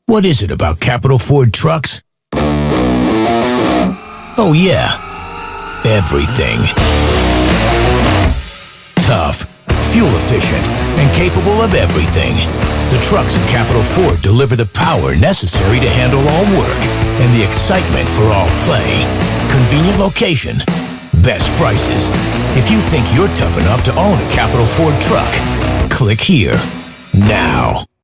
What is it about Capital Ford trucks? Oh yeah, everything. Tough, fuel efficient, and capable of everything. The trucks at Capital Ford deliver the power necessary to handle all work and the excitement for all play. Convenient location, best prices. If you think you're tough enough to own a Capital Ford truck, click here now.